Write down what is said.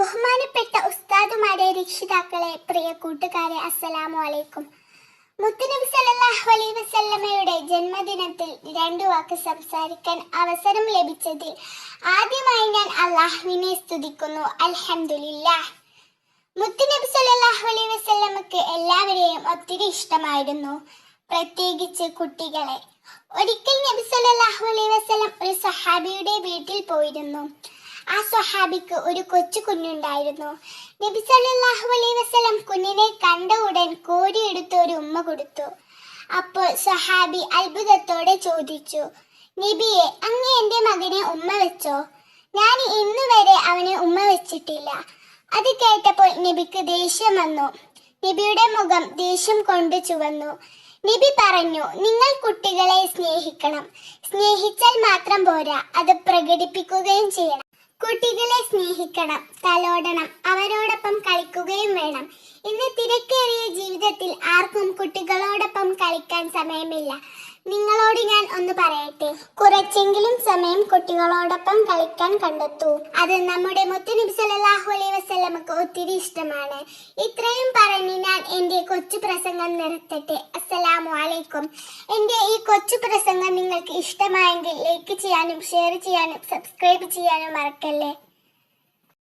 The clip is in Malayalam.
ബഹുമാനപ്പെട്ട ഉസ്താദുമാരെ, രക്ഷിതാക്കളെ, പ്രിയ കൂട്ടുകാരെ, അസ്സലാമു അലൈക്കും. മുത്തുനബി സല്ലല്ലാഹു അലൈഹി വസല്ലമയുടെ ജന്മദിനത്തിൽ രണ്ടു വാക്ക് സംസാരിക്കാൻ അവസരം ലഭിച്ചതിൽ ആദ്യമായി ഞാൻ അള്ളാഹുവിനെ സ്തുതിക്കുന്നു. അൽഹംദുലില്ലാഹ്. മുത്തുനബി സല്ലല്ലാഹു അലൈഹി വസല്ലമക്ക് എല്ലാവരെയും ഒത്തിരി ഇഷ്ടമായിരുന്നു, പ്രത്യേകിച്ച് കുട്ടികളെ. ഒരിക്കൽ നബി സല്ലല്ലാഹു അലൈഹി വസല്ലം ഒരു സ്വഹാബിയുടെ വീട്ടിൽ പോയിരുന്നു. ആ സ്വഹാബിക്ക് ഒരു കൊച്ചു കുഞ്ഞുണ്ടായിരുന്നു. നബി സല്ലല്ലാഹു അലൈഹി വസല്ലം കുഞ്ഞിനെ കണ്ട ഉടൻ കോരിയെടുത്ത് ഒരു ഉമ്മ കൊടുത്തു. അപ്പോൾ സ്വഹാബി അത്ഭുതത്തോടെ ചോദിച്ചു, നബിയെ, അങ്ങ് എൻ്റെ മകനെ ഉമ്മ വെച്ചോ? ഞാൻ ഇന്നു വരെ അവനെ ഉമ്മ വെച്ചിട്ടില്ല. അത് കേട്ടപ്പോൾ നബിക്ക് ദേഷ്യം വന്നു. നബിയുടെ മുഖം ദേഷ്യം കൊണ്ട് ചുവന്നു. നബി പറഞ്ഞു, നിങ്ങൾ കുട്ടികളെ സ്നേഹിക്കണം. സ്നേഹിച്ചാൽ മാത്രം പോരാ, അത് പ്രകടിപ്പിക്കുകയും ചെയ്യണം. കുട്ടികളെ സ്നേഹിക്കണം, തലോടണം, അവരോടൊപ്പം കളിക്കുകയും വേണം. ഇന്ന് തിരക്കേറിയ ജീവിതത്തിൽ ആർക്കും കുട്ടികളോടൊപ്പം കളിക്കാൻ സമയമില്ല. നിങ്ങളോട് ഞാൻ ഒന്ന് പറയട്ടെ, കുറച്ചെങ്കിലും സമയം കുട്ടികളോടൊപ്പം കളിക്കാൻ കണ്ടെത്തൂ. അത് നമ്മുടെ മുത്തുനബി സല്ലല്ലാഹു അലൈഹി വസല്ലമക്ക് ഒത്തിരി ഇഷ്ടമാണ്. ഇത്രയും പറഞ്ഞ് ഞാൻ എൻ്റെ കൊച്ചു പ്രസംഗം നിർത്തട്ടെ. അസ്സലാമു അലൈക്കും. എൻ്റെ ഈ കൊച്ചു പ്രസംഗം നിങ്ങൾക്ക് ഇഷ്ടമായെങ്കിൽ ലൈക്ക് ചെയ്യാനും ഷെയർ ചെയ്യാനും സബ്സ്ക്രൈബ് ചെയ്യാനും മറക്കല്ലേ.